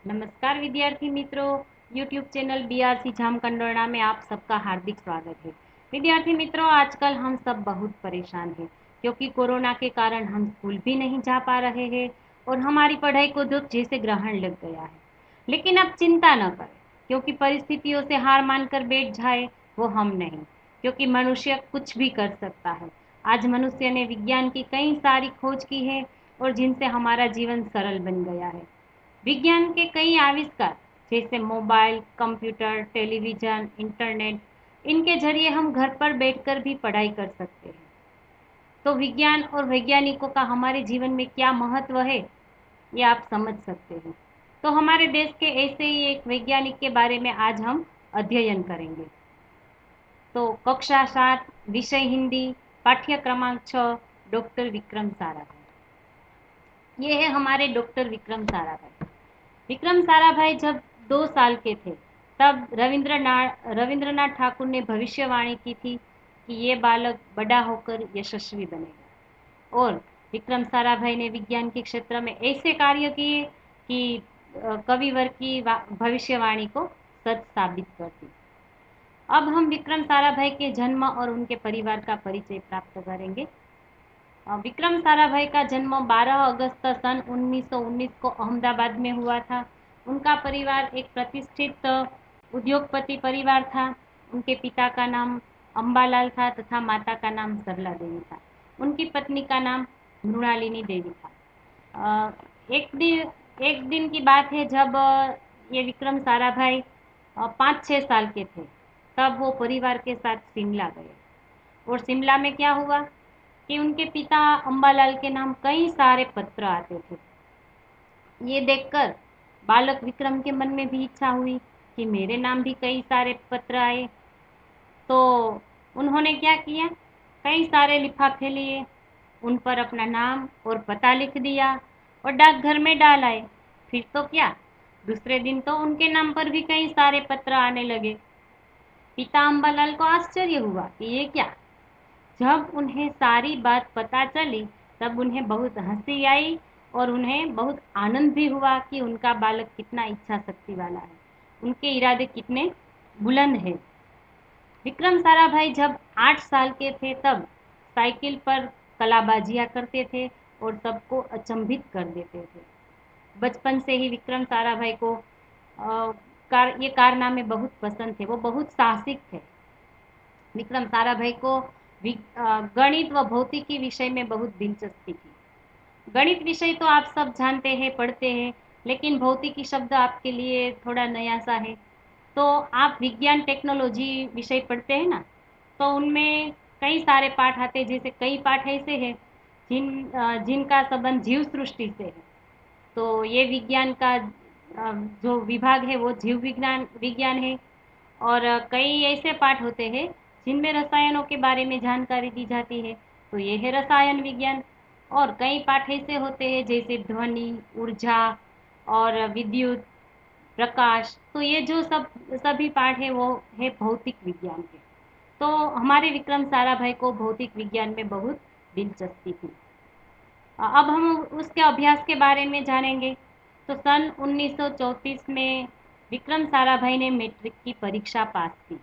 नमस्कार विद्यार्थी मित्रों, YouTube चैनल बीआरसी जामकंडोरना में आप सबका हार्दिक स्वागत है। विद्यार्थी मित्रों, आजकल हम सब बहुत परेशान हैं क्योंकि कोरोना के कारण हम स्कूल भी नहीं जा पा रहे हैं और हमारी पढ़ाई को तो जैसे ग्रहण लग गया है। लेकिन अब चिंता न करें क्योंकि परिस्थितियों से हार मानकर बैठ जाए वो हम नहीं, क्योंकि मनुष्य कुछ भी कर सकता है। आज मनुष्य ने विज्ञान की कई सारी खोज की है और जिनसे हमारा जीवन सरल बन गया है। विज्ञान के कई आविष्कार जैसे मोबाइल, कंप्यूटर, टेलीविज़न, इंटरनेट, इनके जरिए हम घर पर बैठकर भी पढ़ाई कर सकते हैं। तो विज्ञान और वैज्ञानिकों का हमारे जीवन में क्या महत्व है, ये आप समझ सकते हैं। तो हमारे देश के ऐसे ही एक वैज्ञानिक के बारे में आज हम अध्ययन करेंगे। तो कक्षा 7, विषय हिंदी, पाठ्य क्रमांक 6, डॉक्टर विक्रम साराभाई। ये है हमारे डॉक्टर विक्रम साराभाई। विक्रम साराभाई जब 2 साल के थे तब रविंद्रनाथ ठाकुर ने भविष्यवाणी की थी कि ये बालक बड़ा होकर यशस्वी बनेगा। और विक्रम साराभाई ने विज्ञान के क्षेत्र में ऐसे कार्य किए कि कविवर की भविष्यवाणी को सच साबित कर दी। अब हम विक्रम साराभाई के जन्म और उनके परिवार का परिचय प्राप्त करेंगे। विक्रम साराभाई का जन्म 12 अगस्त सन 1919 को अहमदाबाद में हुआ था। उनका परिवार एक प्रतिष्ठित उद्योगपति परिवार था। उनके पिता का नाम अंबालाल था तथा माता का नाम सरला देवी था। उनकी पत्नी का नाम मृणालिनी देवी था। एक दिन की बात है जब ये विक्रम साराभाई 5-6 साल के थे, तब वो परिवार के साथ शिमला गए। और शिमला में क्या हुआ कि उनके पिता अंबालाल के नाम कई सारे पत्र आते थे। ये देखकर बालक विक्रम के मन में भी इच्छा हुई कि मेरे नाम भी कई सारे पत्र आए। तो उन्होंने क्या किया, कई सारे लिफाफे लिए, उन पर अपना नाम और पता लिख दिया और डाकघर में डाल आए। फिर तो क्या, दूसरे दिन तो उनके नाम पर भी कई सारे पत्र आने लगे। पिता अंबालाल को आश्चर्य हुआ कि ये क्या। जब उन्हें सारी बात पता चली तब उन्हें बहुत हंसी आई और उन्हें बहुत आनंद भी हुआ कि उनका बालक कितना इच्छा शक्ति वाला है, उनके इरादे कितने बुलंद हैं। विक्रम साराभाई जब 8 साल के थे तब साइकिल पर कलाबाजियाँ करते थे और सबको अचंभित कर देते थे। बचपन से ही विक्रम साराभाई को ये कारनामे बहुत पसंद थे। वो बहुत साहसिक थे। विक्रम साराभाई को गणित व भौतिकी विषय में बहुत दिलचस्पी थी। गणित विषय तो आप सब जानते हैं, पढ़ते हैं, लेकिन भौतिकी शब्द आपके लिए थोड़ा नया सा है। तो आप विज्ञान टेक्नोलॉजी विषय पढ़ते हैं ना, तो उनमें कई सारे पाठ आते हैं। जैसे कई पाठ ऐसे हैं जिनका संबंध जीव सृष्टि से है। तो ये विज्ञान का जो विभाग है वो जीव विज्ञान विज्ञान है। और कई ऐसे पाठ होते हैं जिनमें रसायनों के बारे में जानकारी दी जाती है, तो ये है रसायन विज्ञान। और कई पाठ ऐसे होते हैं जैसे ध्वनि, ऊर्जा और विद्युत, प्रकाश, तो ये जो सभी पाठ है वो है भौतिक विज्ञान के। तो हमारे विक्रम साराभाई को भौतिक विज्ञान में बहुत दिलचस्पी थी। अब हम उसके अभ्यास के बारे में जानेंगे। तो सन 1934 में विक्रम साराभाई ने मैट्रिक की परीक्षा पास की।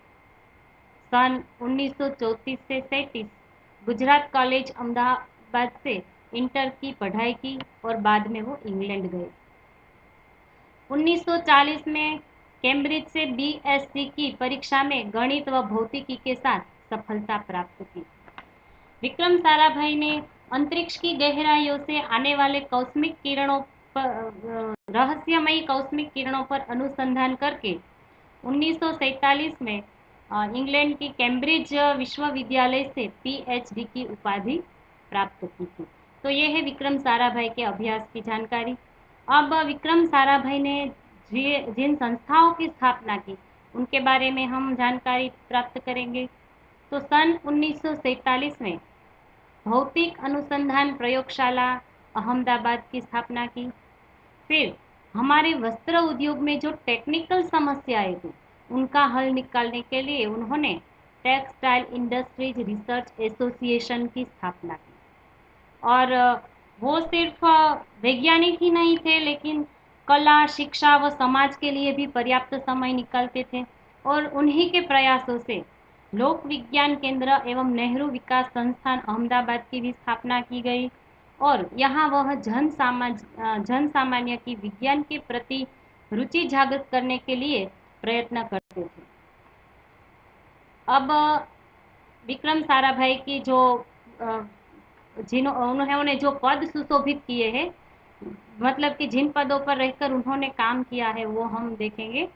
सन 1934 से 37 गुजरात कॉलेज अहमदाबाद से इंटर की पढ़ाई की और बाद में वो इंग्लैंड गए। 1940 में कैम्ब्रिज से बीएससी की परीक्षा में गणित व भौतिकी के साथ सफलता प्राप्त की। विक्रम साराभाई ने अंतरिक्ष की गहराइयों से आने वाले कॉस्मिक किरणों पर रहस्यमयी कॉस्मिक किरणों पर अनुसंधान करके 1947 में इंग्लैंड की कैम्ब्रिज विश्वविद्यालय से पीएचडी की उपाधि प्राप्त की थी। तो ये है विक्रम साराभाई के अभ्यास की जानकारी। अब विक्रम साराभाई ने जिन संस्थाओं की स्थापना की उनके बारे में हम जानकारी प्राप्त करेंगे। तो सन 1947 में भौतिक अनुसंधान प्रयोगशाला अहमदाबाद की स्थापना की। फिर हमारे वस्त्र उद्योग में जो टेक्निकल समस्याएं थी उनका हल निकालने के लिए उन्होंने टेक्सटाइल इंडस्ट्रीज रिसर्च एसोसिएशन की स्थापना की। और वो सिर्फ वैज्ञानिक ही नहीं थे, लेकिन कला, शिक्षा व समाज के लिए भी पर्याप्त समय निकालते थे। और उन्हीं के प्रयासों से लोक विज्ञान केंद्र एवं नेहरू विकास संस्थान अहमदाबाद की भी स्थापना की गई। और यहाँ वह जन सामान्य की विज्ञान के प्रति रुचि जागृत करने के लिए प्रयत्न करते थे। अब विक्रम साराभाई की जो उन्होंने जो पद सुशोभित किए हैं, मतलब कि जिन पदों पर रहकर उन्होंने काम किया है, वो हम देखेंगे।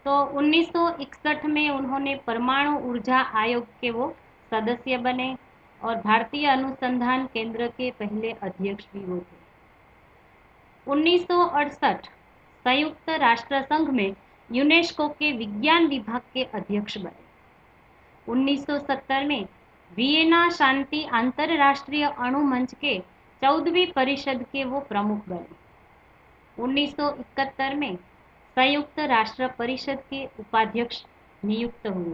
तो 1961 में उन्होंने परमाणु ऊर्जा आयोग के वो सदस्य बने और भारतीय अनुसंधान केंद्र के पहले अध्यक्ष भी वो थे। 1968 संयुक्त राष्ट्र संघ में यूनेस्को के विज्ञान विभाग के अध्यक्ष बने। 1970 में वियना शांति अंतरराष्ट्रीय अणु मंच के 14वीं परिषद के वो प्रमुख बने। 1971 में संयुक्त राष्ट्र परिषद के उपाध्यक्ष नियुक्त हुए।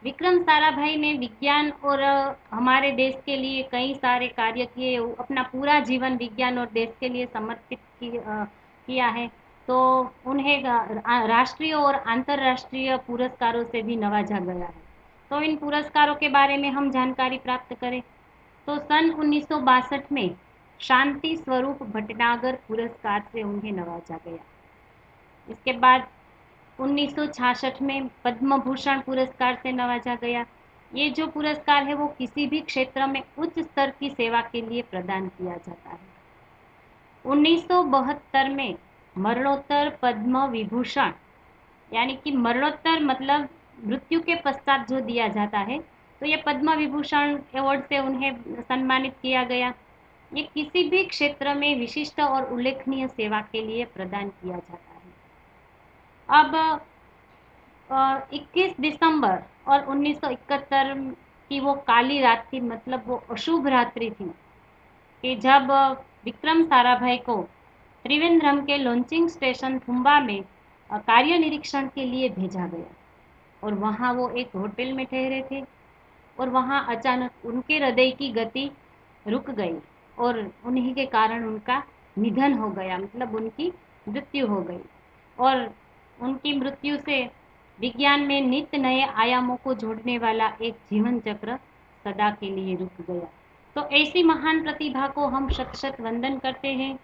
विक्रम साराभाई ने विज्ञान और हमारे देश के लिए कई सारे कार्य किए। अपना पूरा जीवन विज्ञान और देश के लिए समर्पित किया है। तो उन्हें राष्ट्रीय और अंतर्राष्ट्रीय पुरस्कारों से भी नवाजा गया है। तो इन पुरस्कारों के बारे में हम जानकारी प्राप्त करें तो सन 1962 में शांति स्वरूप भटनागर पुरस्कार से उन्हें नवाजा गया। इसके बाद 1966 में पद्म भूषण पुरस्कार से नवाजा गया। ये जो पुरस्कार है वो किसी भी क्षेत्र में उच्च स्तर की सेवा के लिए प्रदान किया जाता है। 1972 में मरणोत्तर पद्म विभूषण, यानी कि मरणोत्तर मतलब मृत्यु के पश्चात जो दिया जाता है, तो ये पद्म विभूषण अवार्ड से उन्हें सम्मानित किया गया। ये किसी भी क्षेत्र में विशिष्ट और उल्लेखनीय सेवा के लिए प्रदान किया जाता है। अब 21 दिसंबर और 1971 की वो काली रात थी, मतलब वो अशुभ रात्रि थी कि जब विक्रम साराभाई को त्रिवेंद्रम के लॉन्चिंग स्टेशन थुम्बा में कार्य निरीक्षण के लिए भेजा गया। और वहाँ वो एक होटल में ठहरे थे और वहाँ अचानक उनके हृदय की गति रुक गई और उन्हीं के कारण उनका निधन हो गया, मतलब उनकी मृत्यु हो गई। और उनकी मृत्यु से विज्ञान में नित्य नए आयामों को जोड़ने वाला एक जीवन चक्र सदा के लिए रुक गया। तो ऐसी महान प्रतिभा को हम शत शत वंदन करते हैं।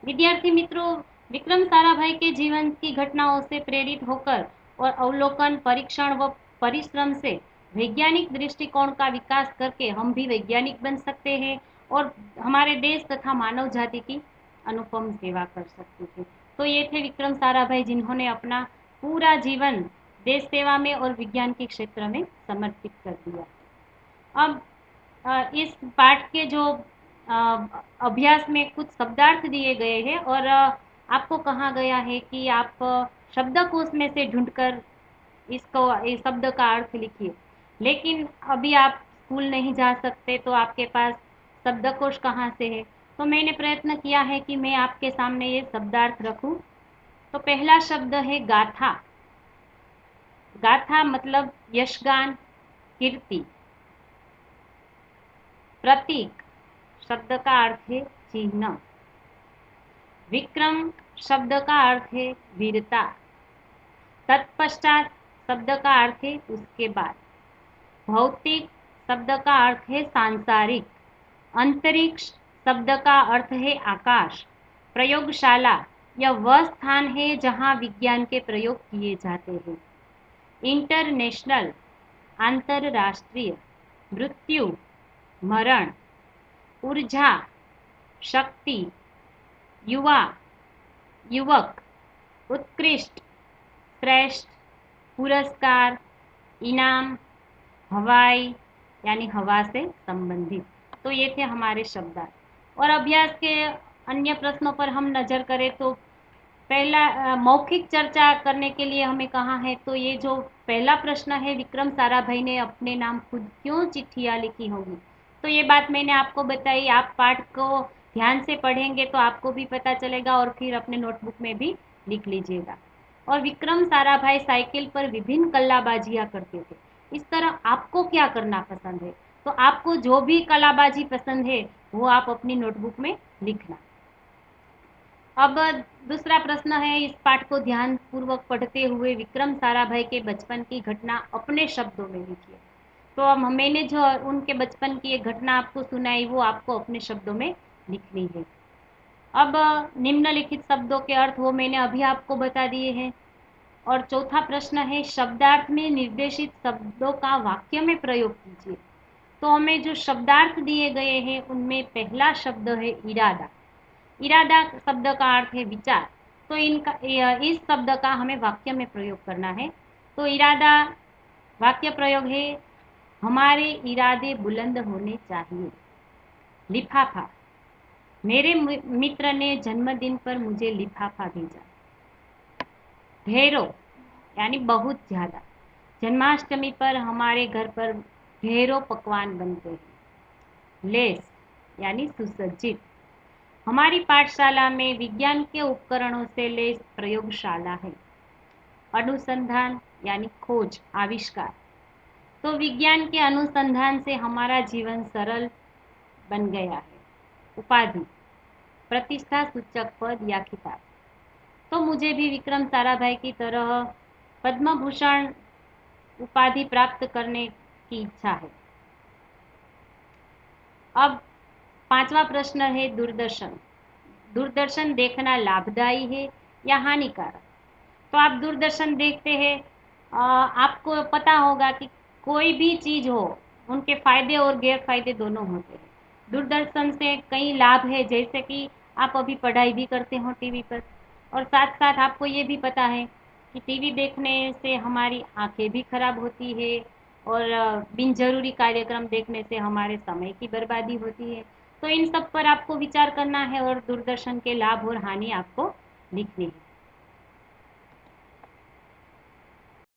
विद्यार्थी मित्रों, विक्रम साराभाई के जीवन की घटनाओं से प्रेरित होकर और अवलोकन, परीक्षण व परिश्रम से वैज्ञानिक दृष्टिकोण का विकास करके हम भी वैज्ञानिक बन सकते हैं और हमारे देश तथा मानव जाति की अनुपम सेवा कर सकते थे। तो ये थे विक्रम साराभाई, जिन्होंने अपना पूरा जीवन देश सेवा में और विज्ञान के क्षेत्र में समर्पित कर दिया। अब इस पाठ के जो अभ्यास में कुछ शब्दार्थ दिए गए हैं और आपको कहा गया है कि आप शब्दकोश में से ढूंढकर इस शब्द का अर्थ लिखिए। लेकिन अभी आप स्कूल नहीं जा सकते तो आपके पास शब्दकोश कहाँ से है? तो मैंने प्रयत्न किया है कि मैं आपके सामने ये शब्दार्थ रखूं। तो पहला शब्द है गाथा। गाथा मतलब यशगान, कीर्ति। प्रतीक शब्द का अर्थ है चिन्ह। विक्रम शब्द का अर्थ है वीरता। तत्पश्चात शब्द का अर्थ है उसके बाद। भौतिक शब्द का अर्थ है सांसारिक। अंतरिक्ष शब्द का अर्थ है आकाश। प्रयोगशाला यह वह स्थान है जहाँ विज्ञान के प्रयोग किए जाते हैं। इंटरनेशनल अंतरराष्ट्रीय। मृत्यु मरण। ऊर्जा शक्ति। युवा युवक। उत्कृष्ट श्रेष्ठ। पुरस्कार इनाम। हवाई यानी हवा से संबंधित। तो ये थे हमारे शब्दार्थ। और अभ्यास के अन्य प्रश्नों पर हम नज़र करें तो पहला मौखिक चर्चा करने के लिए हमें कहा है। तो ये जो पहला प्रश्न है, विक्रम साराभाई ने अपने नाम खुद क्यों चिट्ठियाँ लिखी होंगी, तो ये बात मैंने आपको बताई। आप पाठ को ध्यान से पढ़ेंगे तो आपको भी पता चलेगा और फिर अपने नोटबुक में भी लिख लीजिएगा। और विक्रम साराभाई साइकिल पर विभिन्न कलाबाजियाँ करते थे। इस तरह आपको क्या करना पसंद है? तो आपको जो भी कलाबाजी पसंद है वो आप अपनी नोटबुक में लिखना। अब दूसरा प्रश्न है, इस पाठ को ध्यान पूर्वक पढ़ते हुए विक्रम साराभाई के बचपन की घटना अपने शब्दों में लिखिए। तो अब मैंने जो उनके बचपन की एक घटना आपको सुनाई वो आपको अपने शब्दों में लिखनी है। अब निम्नलिखित शब्दों के अर्थ वो मैंने अभी आपको बता दिए हैं। और चौथा प्रश्न है, शब्दार्थ में निर्देशित शब्दों का वाक्य में प्रयोग कीजिए। तो हमें जो शब्दार्थ दिए गए हैं उनमें पहला शब्द है इरादा। इरादा शब्द का अर्थ है विचार। तो इनका इस शब्द का हमें वाक्य में प्रयोग करना है। तो इरादा वाक्य प्रयोग है, हमारे इरादे बुलंद होने चाहिए। लिफाफा, मेरे मित्र ने जन्मदिन पर मुझे लिफाफा भेजा। ढेरों यानी बहुत ज़्यादा, जन्माष्टमी पर हमारे घर पर ढेरों पकवान बनते हैं। लेस यानी सुसज्जित, हमारी पाठशाला में विज्ञान के उपकरणों से लैस प्रयोगशाला है। अनुसंधान यानी खोज, आविष्कार, तो विज्ञान के अनुसंधान से हमारा जीवन सरल बन गया है। उपाधि, प्रतिष्ठा सूचक पद या खिताब, तो मुझे भी विक्रम साराभाई की तरह पद्म भूषण उपाधि प्राप्त करने की इच्छा है। अब पांचवा प्रश्न है, दूरदर्शन। दूरदर्शन देखना लाभदायी है या हानिकारक? तो आप दूरदर्शन देखते हैं, आपको पता होगा कि कोई भी चीज़ हो उनके फायदे और गैरफायदे दोनों होते हैं। दूरदर्शन से कई लाभ है, जैसे कि आप अभी पढ़ाई भी करते हो टीवी पर, और साथ साथ आपको ये भी पता है कि टीवी देखने से हमारी आंखें भी खराब होती है और बिन जरूरी कार्यक्रम देखने से हमारे समय की बर्बादी होती है। तो इन सब पर आपको विचार करना है और दूरदर्शन के लाभ और हानि आपको लिखनी है।